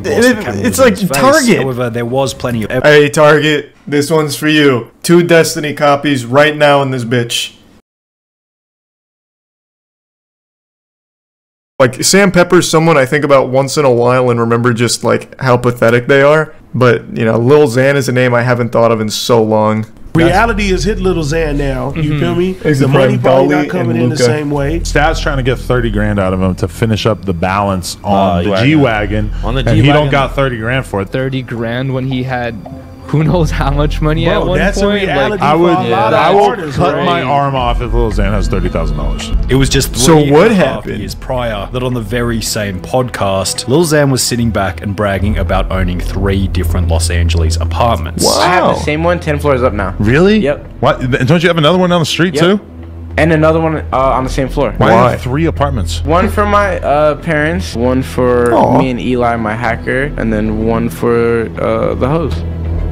It's like Target. However, there was plenty of... Hey, Target, this one's for you. 2 Destiny copies right now in this bitch. Like, Sam Pepper's someone I think about once in a while and remember just, like, how pathetic they are. But, you know, Lil Xan is a name I haven't thought of in so long. Reality has hit Lil Xan now. You feel me? He's The money probably Dolly not coming and in the Luca. same way. Stat's trying to get 30 grand out of him to finish up the balance on the G-Wagon. On the And G-Wagon. he don't got 30 grand for it. 30 grand when he had who knows how much money at one that's point. a reality Like, I would, for a lot of I will artists, cut right? my arm off if Lil Xan has $30,000. It was just So three what and a half happened? years prior that on the very same podcast, Lil Xan was sitting back and bragging about owning 3 different Los Angeles apartments. Wow. I have the same one 10 floors up now. Really? Yep. What? And don't you have another one down the street Yep. too? And another one on the same floor. Why, Why? have 3 apartments? One for my parents, one for Aw. me and Eli, my hacker, and then one for the host.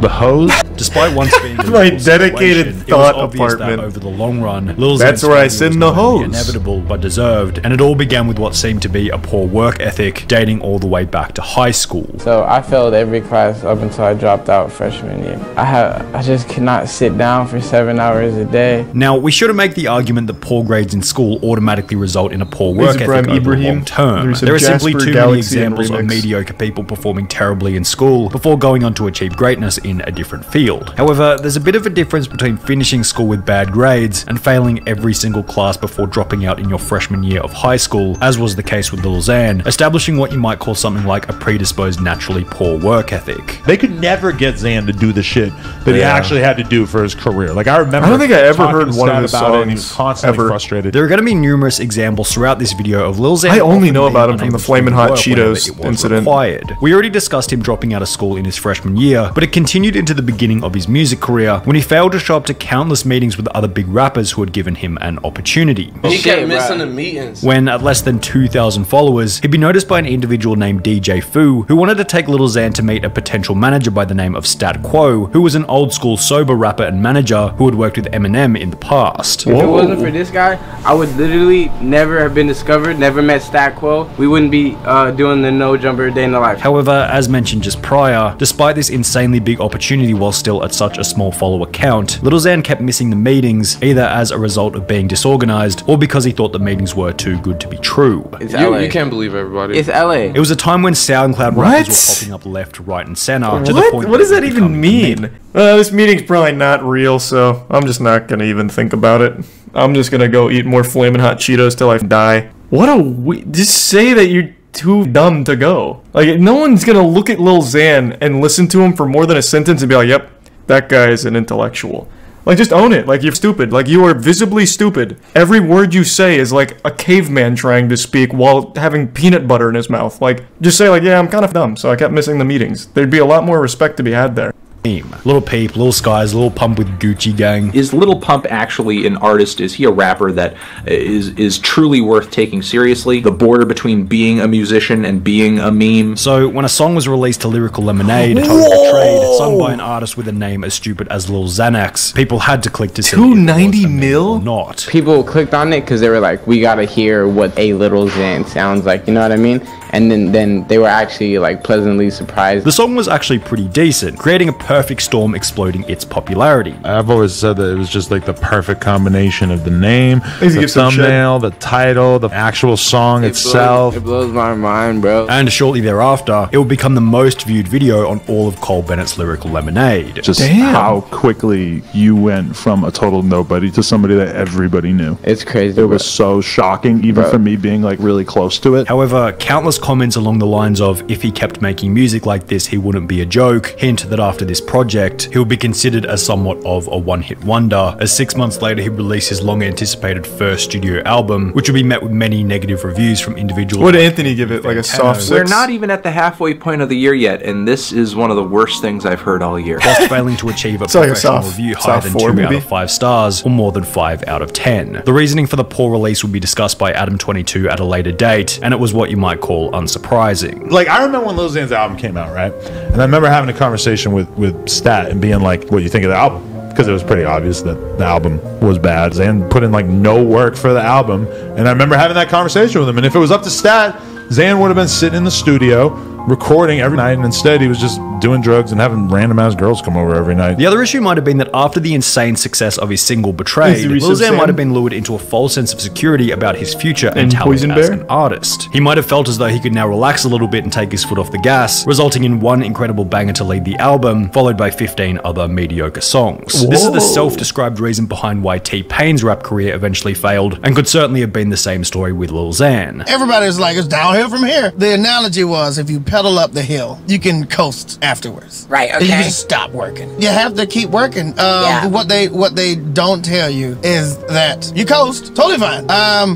The hose? Despite once being in My a dedicated situation, thought it was obvious apartment. that over the long run, Lil That's Xan's where I failure sit was in the not only hose. inevitable but deserved, and it all began with what seemed to be a poor work ethic, dating all the way back to high school. So I failed every class up until I dropped out freshman year. I just could not sit down for 7 hours a day. Now, we shouldn't make the argument that poor grades in school automatically result in a poor work ethic Ibrahim over the Ibrahim. long term. There's a There are simply Jasper too many Galaxy and examples of remix. mediocre people performing terribly in school before going on to achieve greatness in a different field. However, there's a bit of a difference between finishing school with bad grades and failing every single class before dropping out in your freshman year of high school, as was the case with Lil Xan, establishing what you might call something like a predisposed naturally poor work ethic. They could never get Xan to do the shit that he actually had to do for his career. Like, I remember. I don't think I ever talking heard to one of Stat his about it, and he was songs constantly ever. frustrated. There are going to be numerous examples throughout this video of Lil Xan. I only often know being about him from unable the to Flamin' do Hot work whenever Cheetos it was incident. required. We already discussed him dropping out of school in his freshman year, but it continued into the beginning of his music career when he failed to show up to countless meetings with other big rappers who had given him an opportunity. He Shit, kept missing bro. the meetings. When at less than 2,000 followers, he'd be noticed by an individual named DJ Fu, who wanted to take Lil Xan to meet a potential manager by the name of Stat Quo, who was an old school sober rapper and manager who had worked with Eminem in the past. If it wasn't for this guy, I would literally never have been discovered, never met Stat Quo. We wouldn't be doing the No Jumper Day in the Life. However, as mentioned just prior, despite this insanely big opportunity while still at such a small follower count, Lil Xan kept missing the meetings either as a result of being disorganized or because he thought the meetings were too good to be true. It's LA. You can't believe everybody. It's LA. It was a time when SoundCloud What? rappers were popping up left, right, and center to the What? point What does it that had even become mean? meme. This meeting's probably not real, so I'm just not gonna even think about it. I'm just gonna go eat more Flamin' Hot Cheetos till I die. What a just say that you're too dumb to go. Like, no one's gonna look at Lil Xan and listen to him for more than a sentence and be like, yep, that guy is an intellectual. Like, just own it. Like, you're stupid. Like, you are visibly stupid. Every word you say is like a caveman trying to speak while having peanut butter in his mouth. Like, just say like, yeah, I'm kind of dumb, so I kept missing the meetings. There'd be a lot more respect to be had there. Little Peep, Lil Skies, Lil Pump with Gucci Gang. Is Lil Pump actually an artist? Is he a rapper that is truly worth taking seriously? The border between being a musician and being a meme. So, when a song was released to Lyrical Lemonade, Total Trade, sung by an artist with a name as stupid as Lil Xanax, people had to click to see if it was 290 a meme mil? or not. People clicked on it because they were like, we gotta hear what a Lil Xan sounds like, you know what I mean? And then they were actually like pleasantly surprised. The song was actually pretty decent, creating a perfect storm exploding its popularity. I've always said that it was just like the perfect combination of the name, the give some thumbnail, the title, the actual song itself. It blows my mind, bro. And shortly thereafter, it would become the most viewed video on all of Cole Bennett's Lyrical Lemonade. Just Damn. how quickly you went from a total nobody to somebody that everybody knew. It's crazy. It was so shocking, even for me being like really close to it. However, countless comments along the lines of, if he kept making music like this, he wouldn't be a joke, hint that after this project, he would be considered as somewhat of a one-hit wonder, as 6 months later he released his long-anticipated first studio album, which would be met with many negative reviews from individuals. What did Anthony give it? Like a soft 6? We're not even at the halfway point of the year yet, and this is one of the worst things I've heard all year. Whilst failing to achieve a It's like a professional soft- review higher soft than 4 2 out maybe? of 5 stars, or more than 5 out of 10. The reasoning for the poor release would be discussed by Adam22 at a later date, and it was what you might call unsurprising. Like, I remember when Lil Xan's album came out, right? And I remember having a conversation with Stat and being like, what do you think of the album? Because it was pretty obvious that the album was bad. Xan put in like no work for the album. And I remember having that conversation with him. And if it was up to Stat, Xan would have been sitting in the studio recording every night, and instead he was just doing drugs and having random ass girls come over every night. The other issue might have been that after the insane success of his single Betrayed, Lil Xan might have been lured into a false sense of security about his future and talent as an artist. He might have felt as though he could now relax a little bit and take his foot off the gas, resulting in one incredible banger to lead the album, followed by 15 other mediocre songs. This is the self-described reason behind why T-Pain's rap career eventually failed, and could certainly have been the same story with Lil Xan. Everybody's like, it's downhill from here. The analogy was, if you pedal up the hill, you can coast afterwards. Right, okay. You can just stop working. You have to keep working. What they don't tell you is that you coast, totally fine.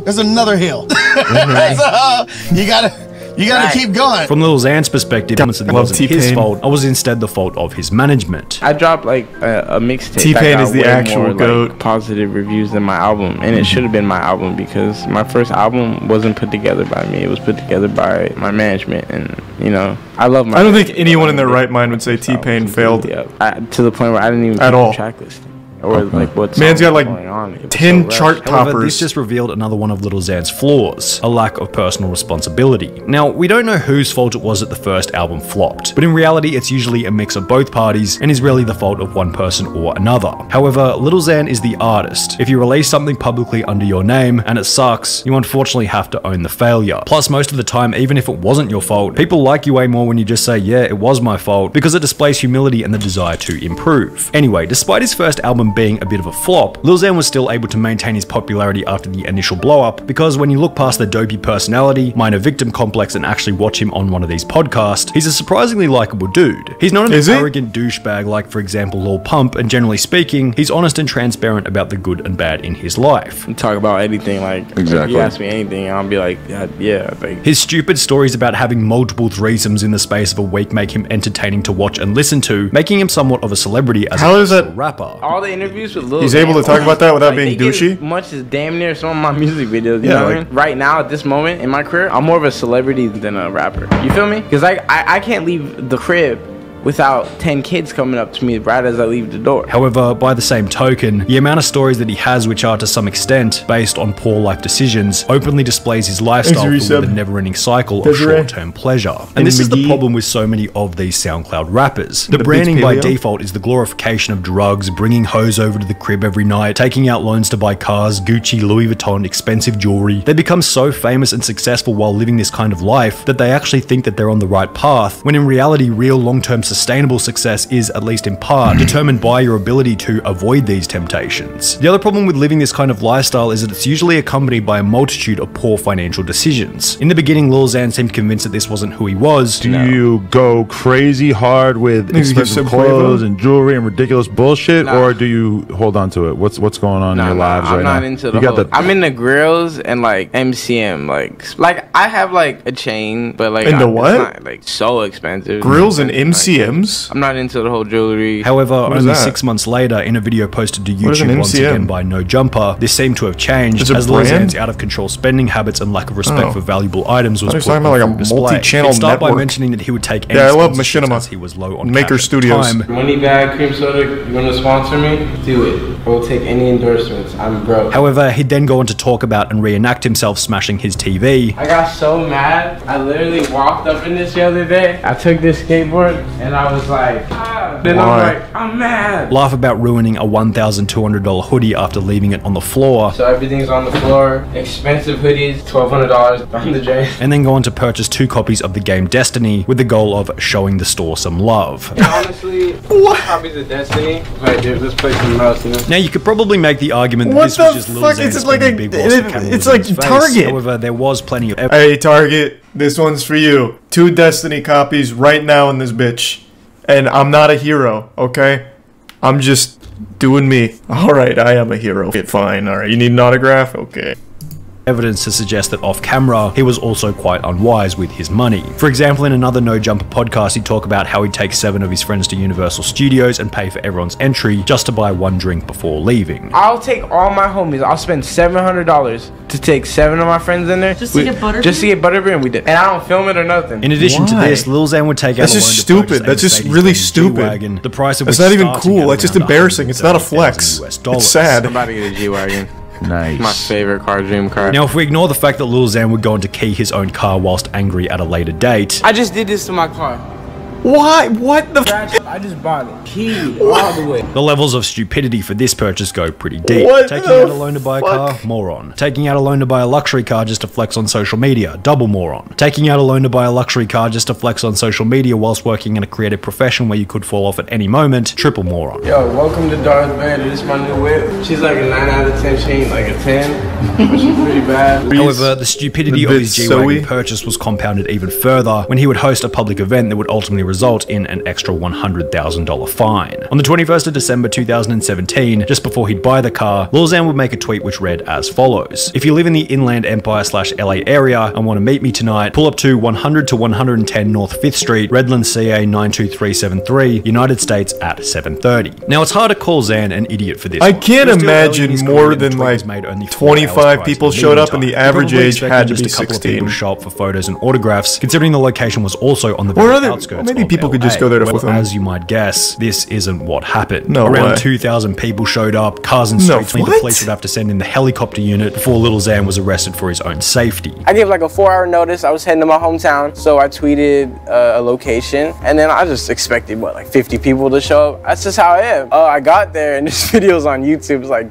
There's another hill. So, you gotta keep going. From Lil Xan's perspective, it wasn't his fault. It was instead the fault of his management. I dropped like a mixtape. T-Pain is the actual GOAT. Like, positive reviews than my album, and it should have been my album because my first album wasn't put together by me. It was put together by my management, and you know, I love my. I don't think anyone in their right mind would say T-Pain failed. To the point where I didn't even at all. Track listing. Or like what's man's got like going on. 10 chart toppers. However, this just revealed another one of Lil Xan's flaws, a lack of personal responsibility. Now, we don't know whose fault it was that the first album flopped, but in reality it's usually a mix of both parties and is rarely the fault of one person or another. However, Lil Xan is the artist. If you release something publicly under your name and it sucks, you unfortunately have to own the failure. Plus, most of the time, even if it wasn't your fault, people like you way more when you just say, yeah, it was my fault, because it displays humility and the desire to improve. Anyway, despite his first album being a bit of a flop, Lil Xan was still able to maintain his popularity after the initial blow-up, because when you look past the dopey personality, minor victim complex, and actually watch him on one of these podcasts, he's a surprisingly likable dude. He's not an arrogant douchebag like, for example, Lil Pump, and generally speaking, he's honest and transparent about the good and bad in his life. Talk about anything, like, if you ask me anything, I'll be like, yeah. Like. His stupid stories about having multiple threesomes in the space of a week make him entertaining to watch and listen to, making him somewhat of a celebrity as a rapper. All the interviews with Lil He's able to talk about that without being douchey? As much as damn near some of my music videos, you know what I mean? Right now, at this moment in my career, I'm more of a celebrity than a rapper. You feel me? Because I can't leave the crib without 10 kids coming up to me right as I leave the door. However, by the same token, the amount of stories that he has which are to some extent based on poor life decisions openly displays his lifestyle filled with a never-ending cycle of short-term pleasure. And this is the problem with so many of these SoundCloud rappers. The branding by default is the glorification of drugs, bringing hoes over to the crib every night, taking out loans to buy cars, Gucci, Louis Vuitton, expensive jewelry. They become so famous and successful while living this kind of life that they actually think that they're on the right path, when in reality, real long-term sustainable success is, at least in part, determined by your ability to avoid these temptations. The other problem with living this kind of lifestyle is that it's usually accompanied by a multitude of poor financial decisions. In the beginning, Lil Xan seemed convinced that this wasn't who he was. Do you go crazy hard with expensive clothes and jewelry and ridiculous bullshit, or do you hold on to it? What's going on in your lives right now? I'm not into the whole, I'm into grills and like MCM, like I have like a chain, but like into what? It's not like so expensive. Grills and MCMs? I'm not into the whole jewelry. However, only 6 months later, in a video posted to YouTube once again by No Jumper, this seemed to have changed as Lil Xan's out of control spending habits and lack of respect for valuable items was put on like a display. multi-channel He'd start by network. mentioning that he would take any I love sponsorships Machinima. as he was low on Maker cash Studios. at the time. Money bag, cream soda, you want to sponsor me? Do it. I will take any endorsements. I'm broke. However, he'd then go on to talk about and reenact himself smashing his TV. I got so mad. I literally walked up in this the other day. I took this skateboard and I was like, then I'm like, I'm mad. Laugh about ruining a $1,200 hoodie after leaving it on the floor. So everything's on the floor. Expensive hoodies, $1,200 on the drain. And then go on to purchase 2 copies of the game Destiny with the goal of showing the store some love. And honestly, what copies of Destiny? Like, dude, let's play some else, you know? Now you could probably make the argument that this was just Lil Xan spending big walls of candles it's like in his face. Target. However, there was plenty of Hey Target, this one's for you. 2 Destiny copies right now in this bitch. And I'm not a hero, okay? I'm just doing me. Alright, I am a hero. Fine, alright. You need an autograph? Okay. evidence to suggest that off camera, he was also quite unwise with his money. For example, in another No Jumper podcast, he'd talk about how he'd take 7 of his friends to Universal Studios and pay for everyone's entry just to buy 1 drink before leaving. I'll take all my homies, I'll spend $700 to take 7 of my friends in there. Just to get butterbeer? Just to get butterbeer, and we did. And I don't film it or nothing. In addition to this, Lil Xan would take out That's a just loan to stupid. purchase a That's just Mercedes-Benz really stupid. G-Wagon, the price of That's which not even starting cool. at That's just around embarrassing. It's not a flex. $130,000 It's sad. Somebody get a G-Wagon. Nice. My favorite car, dream car. Now, if we ignore the fact that Lil Xan would go on to key his own car whilst angry at a later date, I just did this to my car. Why? What the I just bought it. Key all the way. the levels of stupidity for this purchase go pretty deep. What Taking the out a loan to buy a car, moron. Taking out a loan to buy a luxury car just to flex on social media, double moron. Taking out a loan to buy a luxury car just to flex on social media whilst working in a creative profession where you could fall off at any moment, triple moron. Yo, welcome to Darth Vader. This is my new whip. She's like a 9 out of 10. She ain't like a 10. But she's pretty bad. However, the stupidity of his G-Wagon purchase was compounded even further when he would host a public event that would ultimately result in an extra $100,000 fine. On the 21st of December 2017, just before he'd buy the car, Lil Xan would make a tweet which read as follows: "If you live in the Inland Empire/LA area and want to meet me tonight, pull up to 100 to 110 North 5th Street, Redlands, CA 92373, United States at 7:30. Now, it's hard to call Xan an idiot for this. I one. can't He was still early in imagine his more career and the than tweet like was made only 4 hours 25 prior people to the showed up meeting and the time. average He probably age had to expected be just a couple of people 16. to show up for photos and autographs, considering the location was also on the Or very other- outskirts maybe of people could just LA. go there to Well, with them. as you might guess, this isn't what happened. No Around way. 2,000 people showed up, cars and No, streets, the what? police would have to send in the helicopter unit before Lil Xan was arrested for his own safety. I gave like a 4-hour notice. I was heading to my hometown, so I tweeted a location, and then I just expected what, like 50 people to show up. That's just how I am. I got there, and this video's on YouTube. It's like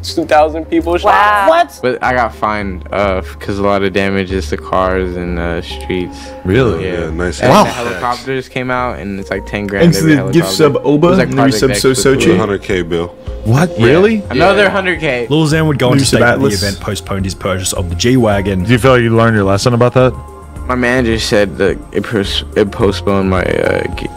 2,000 people showed up. What? But I got fined because a lot of damages to cars and streets. Really? Yeah, nice. And Wow. the helicopters came out, and it's like 10 grand. And so every the gift sub helicopter. It Oba was like and the resub Project X So with Sochi. Blue. 100K bill. What? Yeah. Really? Another 100K. Lil Xan would go on to Resub state that the Atlas. event postponed his purchase of the G-Wagon. Do you feel like you learned your lesson about that? My manager said that it postponed my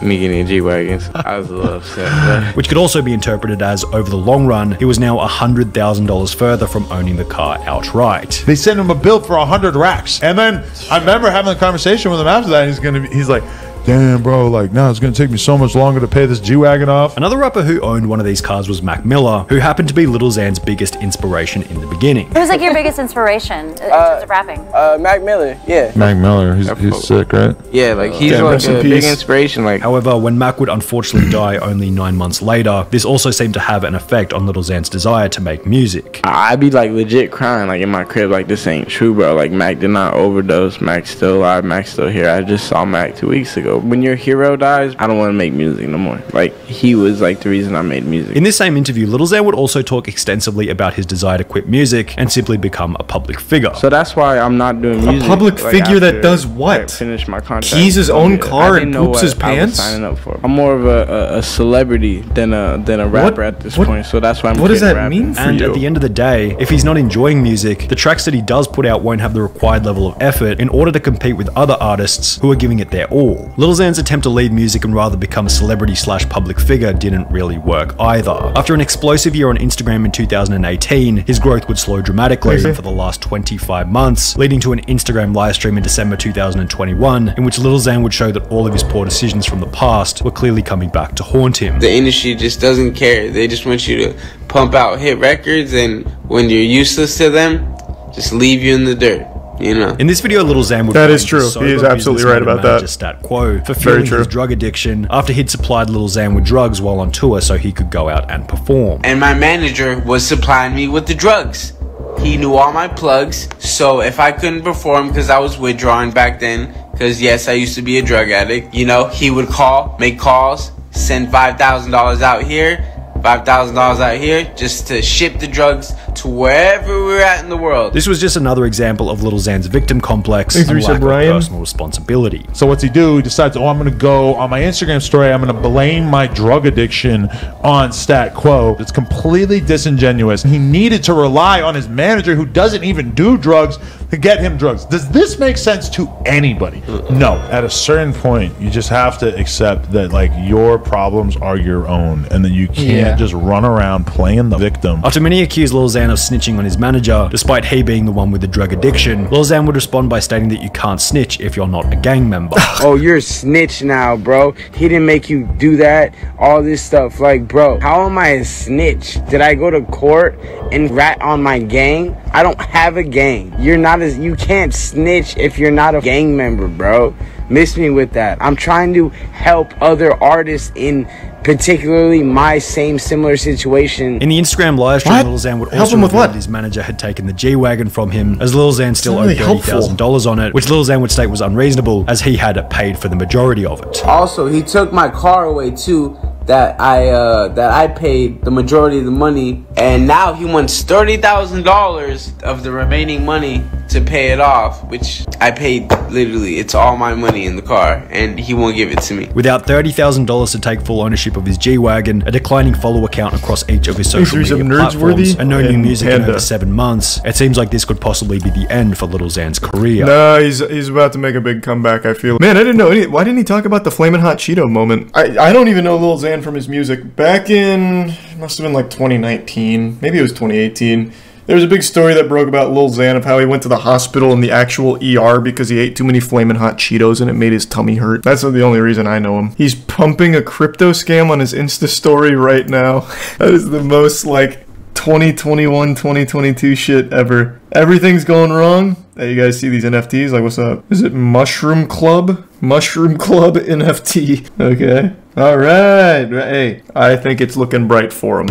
me getting a G-Wagon. I was a little upset. But Which could also be interpreted as, over the long run, he was now $100,000 further from owning the car outright. They sent him a bill for 100 racks. And then I remember having a conversation with him after that. He's like, damn, bro, like, no, it's going to take me so much longer to pay this G-Wagon off. Another rapper who owned one of these cars was Mac Miller, who happened to be Lil Xan's biggest inspiration in the beginning. Who's like your biggest inspiration in terms of rapping? Mac Miller, yeah. Mac Miller, he's sick, right? Yeah, like he's Damn, like rest in a big peace. inspiration. Like, However, when Mac would unfortunately die only 9 months later, this also seemed to have an effect on Lil Xan's desire to make music. I'd be like legit crying like in my crib, like this ain't true, bro. Like Mac did not overdose. Mac's still alive. Mac's still here. I just saw Mac 2 weeks ago. When your hero dies, I don't want to make music no more. Like he was like the reason I made music. In this same interview, Lil Xan would also talk extensively about his desire to quit music and simply become a public figure. So that's why I'm not doing music. public like, figure that after does I what? finish my contract. Keys his own car I and didn't know poops what his I was pants? signing up for. I'm more of a celebrity than a rapper at this point. So that's why I'm. What does quitting that rapping. mean for And you? at the end of the day, if he's not enjoying music, the tracks that he does put out won't have the required level of effort in order to compete with other artists who are giving it their all. Lil Xan's attempt to leave music and rather become a celebrity/public figure didn't really work either. After an explosive year on Instagram in 2018, his growth would slow dramatically for the last 25 months, leading to an Instagram livestream in December 2021, in which Lil Xan would show that all of his poor decisions from the past were clearly coming back to haunt him. The industry just doesn't care. They just want you to pump out hit records, and when you're useless to them, just leave you in the dirt. You know. In this video, Lil Xan would That blame is true. his He is sober absolutely businessman right about and that. manager Stat Quo for Very fueling true. his drug addiction after he'd supplied Lil Xan with drugs while on tour so he could go out and perform. And my manager was supplying me with the drugs. He knew all my plugs, so if I couldn't perform because I was withdrawing back then, because yes, I used to be a drug addict, you know, he would call, make calls, send $5,000 out here, $5,000 out here, just to ship the drugs to wherever we're at in the world. This was just another example of Lil Xan's victim complex Thanks, and Reset lack of Brian. personal responsibility. So what's he do? He decides, oh, I'm going to go on my Instagram story. I'm going to blame my drug addiction on Stat Quo. It's completely disingenuous. He needed to rely on his manager who doesn't even do drugs to get him drugs. Does this make sense to anybody? No. At a certain point, you just have to accept that like your problems are your own and that you can't just run around playing the victim. After many accused Lil Xan of snitching on his manager, despite he being the one with the drug addiction, Lil Xan would respond by stating that you can't snitch if you're not a gang member. Oh, you're a snitch now, bro. He didn't make you do that. All this stuff. Like, bro, how am I a snitch? Did I go to court and rat on my gang? I don't have a gang. You can't snitch if you're not a gang member, bro. miss me with that. I'm trying to help other artists in particularly my similar situation. In the Instagram live stream, What? Lil Xan would Help also him with reveal what? that his manager had taken the G-Wagon from him, as Lil Xan still Not owed really helpful. $30,000 on it, which Lil Xan would state was unreasonable, as he had paid for the majority of it. Also, he took my car away too, that I paid the majority of the money, and now he wants $30,000 of the remaining money to pay it off, which I paid literally. It's all my money in the car, and he won't give it to me. Without $30,000 to take full ownership of his G-Wagon, a declining follow count across each of his social media platforms, and no new music in over 7 months, it seems like this could possibly be the end for Lil Xan's career. No, he's about to make a big comeback, I feel. Man, I didn't know why didn't he talk about the Flamin' Hot Cheeto moment? I don't even know Lil Xan from his music. Back in, it must have been like 2019, maybe it was 2018. There was a big story that broke about Lil Xan of how he went to the hospital in the actual ER because he ate too many Flamin' Hot Cheetos and it made his tummy hurt. That's the only reason I know him. He's pumping a crypto scam on his Insta story right now. That is the most like 2021, 2022 shit ever. Everything's going wrong. Hey, you guys see these NFTs? Like, what's up? Is it Mushroom Club? Mushroom Club NFT. Okay. Alright. Hey, I think it's looking bright for him.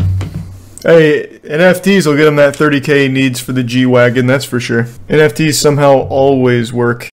Hey, NFTs will get him that 30K he needs for the G-Wagon, that's for sure. NFTs somehow always work.